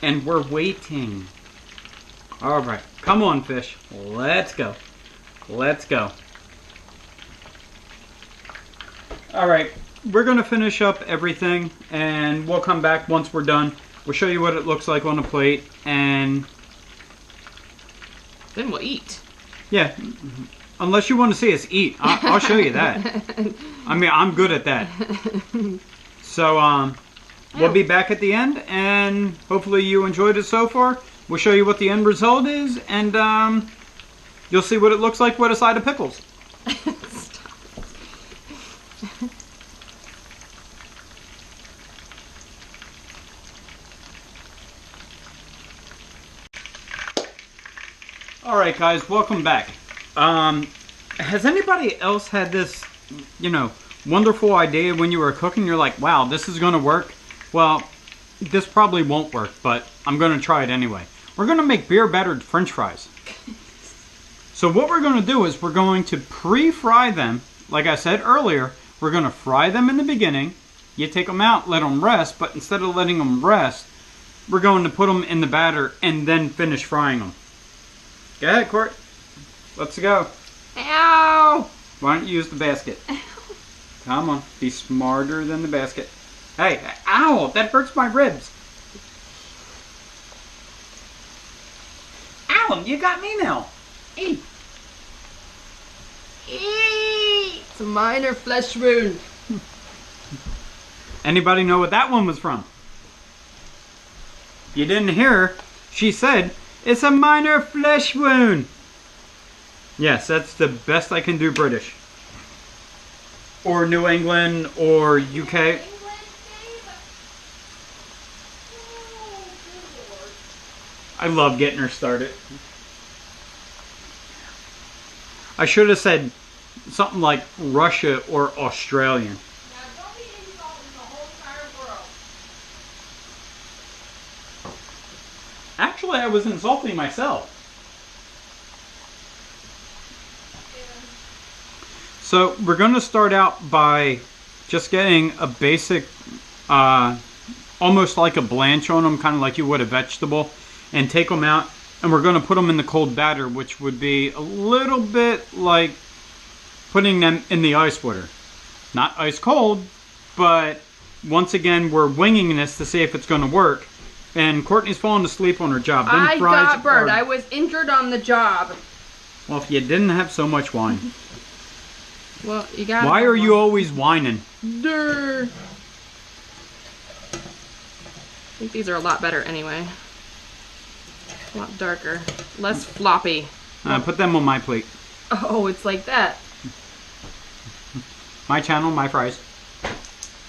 And we're waiting. All right, come on, fish. Let's go. Let's go. All right, we're gonna finish up everything, and we'll come back once we're done. We'll show you what it looks like on a plate, and Then we'll eat. yeah, unless you want to see us eat, I'll show you that. I mean, I'm good at that. So, we'll be back at the end, and hopefully you enjoyed it so far. We'll show you what the end result is, and you'll see what it looks like with a side of pickles. Alright guys, welcome back. Has anybody else had this, you know, wonderful idea when you were cooking? You're like, wow, this is going to work? Well, this probably won't work, but I'm going to try it anyway. We're going to make beer battered french fries. So what we're going to do is we're going to pre-fry them. Like I said earlier, we're going to fry them in the beginning. You take them out, let them rest, but instead of letting them rest, we're going to put them in the batter and then finish frying them. Go ahead, Court. Let's go. Ow! Why don't you use the basket? Come on, be smarter than the basket. Hey, ow, that hurts my ribs. Alan, you got me now. Hey. It's a minor flesh wound. Anybody know what that one was from? You didn't hear her. She said, it's a minor flesh wound. Yes, that's the best I can do British. Or New England or UK. I love getting her started. I should have said something like Russia or Australian. Now, don't be insulting the whole entire world. Actually, I was insulting myself. So we're going to start out by just getting a basic, almost like a blanch on them, kind of like you would a vegetable, and take them out. And we're going to put them in the cold batter, which would be a little bit like putting them in the ice water. Not ice cold, but once again, we're winging this to see if it's going to work. And Courtney's falling asleep on her job. Them I fries got burned. are- I was injured on the job. Well, if you didn't have so much wine. Well, you got. Why are you always whining? Durr. I think these are a lot better anyway. A lot darker, less floppy. Put them on my plate. Oh, it's like that. My channel, my fries.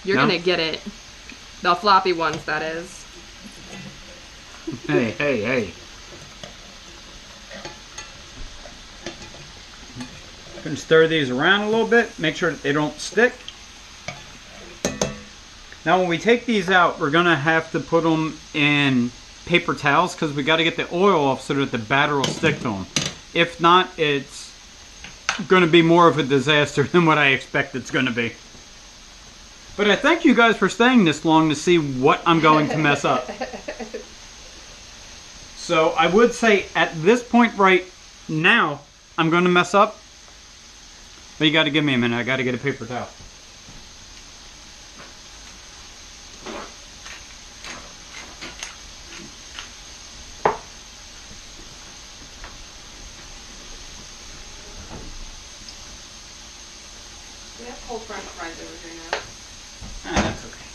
You're No? gonna get it. The floppy ones, that is. Hey, hey, hey. Gonna stir these around a little bit, make sure that they don't stick. Now when we take these out, we're gonna have to put them in paper towels because we got to get the oil off so that the batter will stick to them. If not, it's gonna be more of a disaster than what I expect it's gonna be. But I thank you guys for staying this long to see what I'm going to mess up. So I would say at this point right now, I'm going to mess up. But you got to give me a minute. I got to get a paper towel. We have cold french fries over here now. That's okay.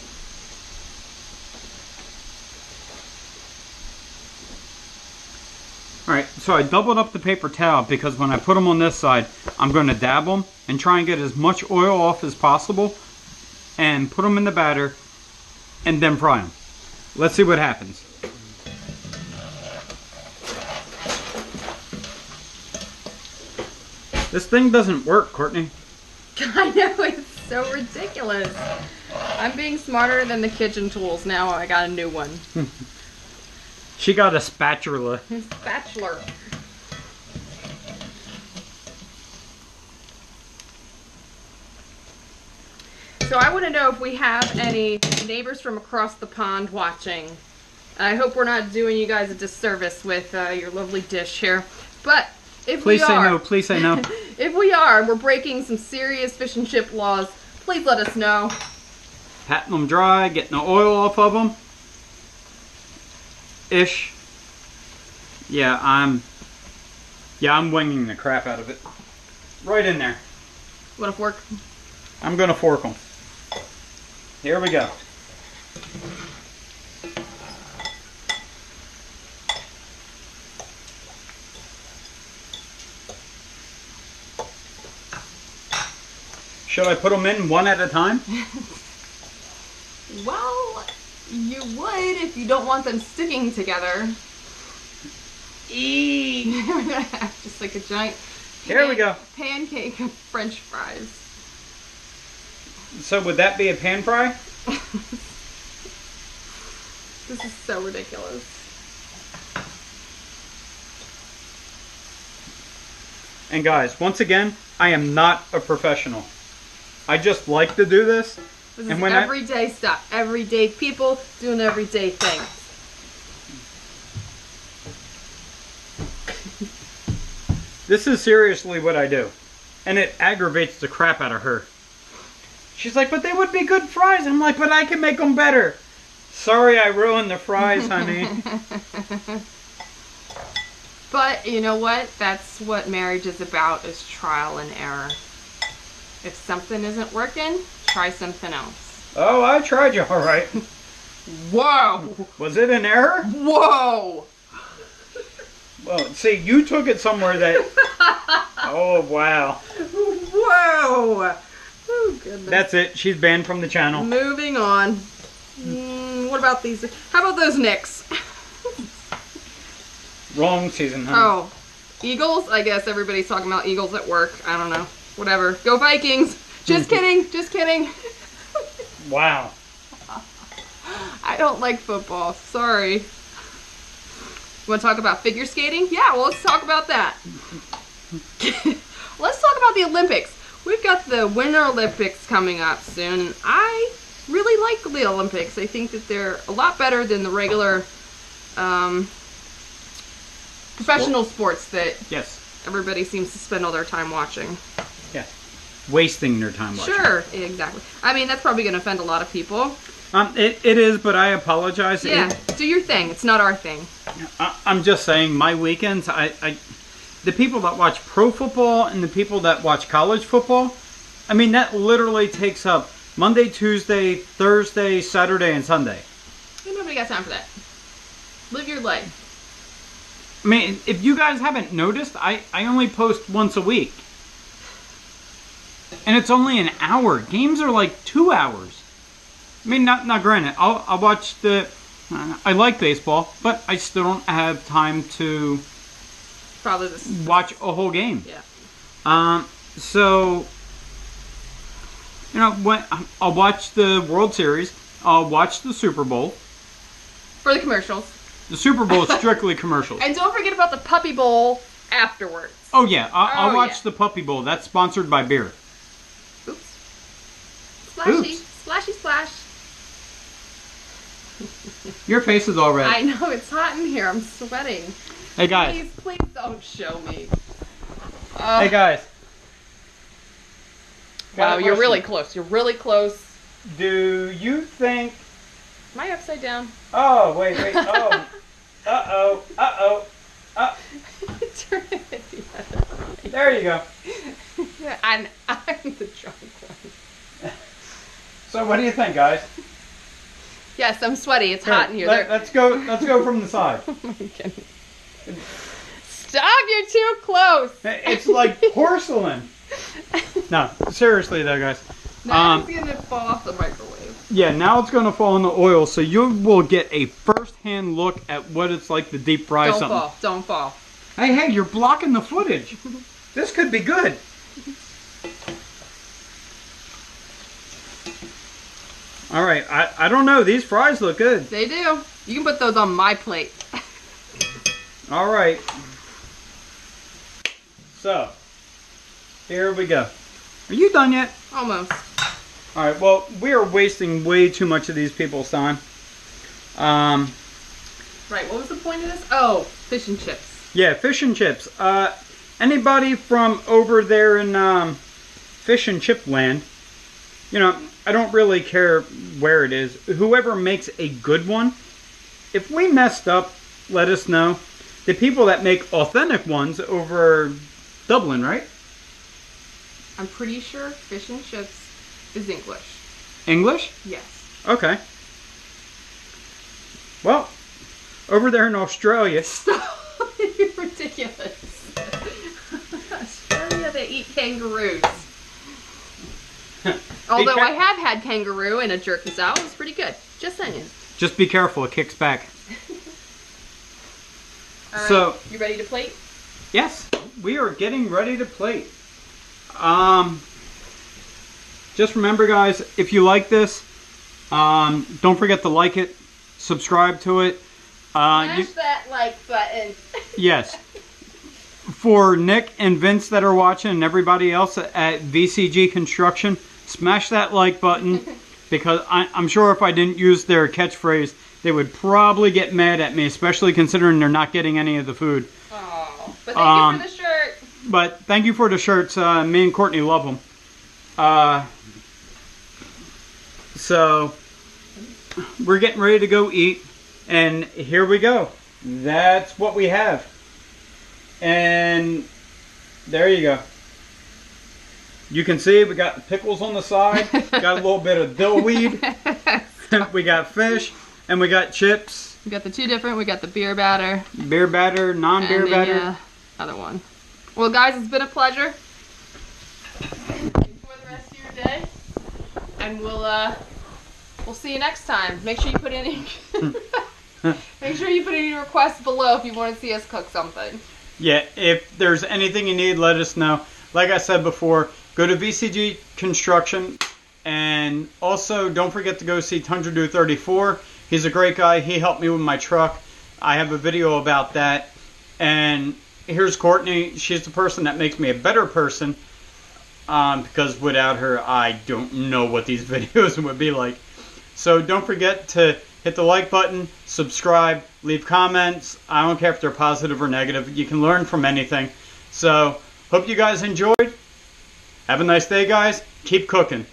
Alright, so I doubled up the paper towel because when I put them on this side, I'm going to dab them and try and get as much oil off as possible and put them in the batter and then fry them. Let's see what happens. This thing doesn't work, Courtney. I know, it's so ridiculous. I'm being smarter than the kitchen tools now. I got a new one. She got a spatula. Spatula. So I want to know if we have any neighbors from across the pond watching. I hope we're not doing you guys a disservice with your lovely dish here. But if Please we say are, no, please say no. if we are, and we're breaking some serious fish and chip laws, please let us know. Patting them dry, getting the oil off of them. Ish. Yeah, I'm winging the crap out of it. Right in there. Want a fork? I'm gonna fork them. Here we go. Should I put them in one at a time? Well, you would if you don't want them sticking together. We're gonna have just like a giant Here we go. pancake of French fries. So would that be a pan fry? This is so ridiculous. And guys, once again, I am not a professional. I just like to do this. This And is when everyday stuff. Everyday people doing everyday things. This is seriously what I do. And it aggravates the crap out of her. She's like, but they would be good fries. I'm like, but I can make them better. Sorry I ruined the fries, honey. But you know what? That's what marriage is about, is trial and error. If something isn't working, try something else. Oh, I tried you all right. Whoa! Was it an error? Whoa! Well, see, you took it somewhere that... Oh, wow. Whoa! Oh, goodness. That's it. She's banned from the channel. Moving on. What about these? How about those Knicks? Wrong season, huh? Oh, Eagles? I guess everybody's talking about Eagles at work. I don't know. Whatever. Go Vikings! Just kidding. Just kidding. Wow. I don't like football. Sorry. Want to talk about figure skating? Yeah, well, let's talk about that. Let's talk about the Olympics. We've got the Winter Olympics coming up soon, and I really like the Olympics. I think that they're a lot better than the regular professional sports that Yes. everybody seems to spend all their time watching. Yeah. Wasting their time watching. Sure, exactly. I mean, that's probably going to offend a lot of people. It is, but I apologize. Yeah, do your thing. It's not our thing. I'm just saying, my weekends, the people that watch pro football and the people that watch college football, I mean, that literally takes up Monday, Tuesday, Thursday, Saturday, and Sunday. Ain't nobody got time for that. Live your life. I mean, if you guys haven't noticed, I only post once a week. And it's only an hour. Games are like 2 hours. I mean, not granted. I'll watch the... I like baseball, but I still don't have time to Probably this. watch a whole game. Yeah. So, you know, when I'll watch the World Series, I'll watch the Super Bowl. For the commercials. The Super Bowl is strictly commercials. And don't forget about the Puppy Bowl afterwards. Oh yeah, I'll Oh, watch yeah. the Puppy Bowl. That's sponsored by beer. Oops. Splashy. Oops. Splashy splash. Your face is all red. I know, it's hot in here. I'm sweating. Hey guys. Please don't show me. Hey guys. Wow, Got a you're really question. close. You're really close. Do you think... Am I upside down? Oh, wait. Oh. Uh-oh. Turn it the other way. There you go. I'm the drunk one. So what do you think, guys? Yes, I'm sweaty. It's hot in here. Let's go from the side. Oh my goodness. Stop, you're too close. It's like porcelain. No, seriously though, guys. Now it's gonna fall off the microwave. Yeah, now it's going to fall in the oil, so you will get a first-hand look at what it's like to deep fry Don't something. fall. Don't fall. Hey, you're blocking the footage. This could be good. All right, I don't know. These fries look good. They do. You can put those on my plate. All right. So, here we go. Are you done yet? Almost. All right, well, we are wasting way too much of these people's time. Right, what was the point of this? Oh, fish and chips. Yeah, fish and chips. Anybody from over there in fish and chip land, you know, I don't really care where it is. Whoever makes a good one, if we messed up, let us know. The people that make authentic ones over Dublin, right? I'm pretty sure fish and chips is English. English? Yes. Okay. Well, over there in Australia. You're ridiculous. Australia, they eat kangaroos. Although I have had kangaroo in a jerky salad. It's pretty good. Just saying. Just be careful, it kicks back. All right, So- you ready to plate? Yes, we are getting ready to plate. Just remember, guys, if you like this, don't forget to like it, subscribe to it. Smash that like button. Yes. For Nick and Vince that are watching and everybody else at VCG Construction, smash that like button because I'm sure if I didn't use their catchphrase, they would probably get mad at me, especially considering they're not getting any of the food. Oh, but thank you for the shirt. But thank you for the shirts. Me and Courtney love them. So we're getting ready to go eat, and here we go. That's what we have. And there you go. You can see we got pickles on the side, got a little bit of dill weed, we got fish, and we got chips. We got the two different. We got the beer batter. Beer batter, non-beer And batter. Other one. Well, guys, it's been a pleasure. Enjoy the rest of your day, and we'll see you next time. Make sure you put any requests below if you want to see us cook something. Yeah, if there's anything you need, let us know. Like I said before, go to VCG Construction, and also don't forget to go see Tundra 234. He's a great guy. He helped me with my truck. I have a video about that. And here's Courtney. She's the person that makes me a better person, because without her, I don't know what these videos would be like. So don't forget to hit the like button, subscribe, leave comments. I don't care if they're positive or negative. You can learn from anything. So hope you guys enjoyed. Have a nice day, guys. Keep cooking.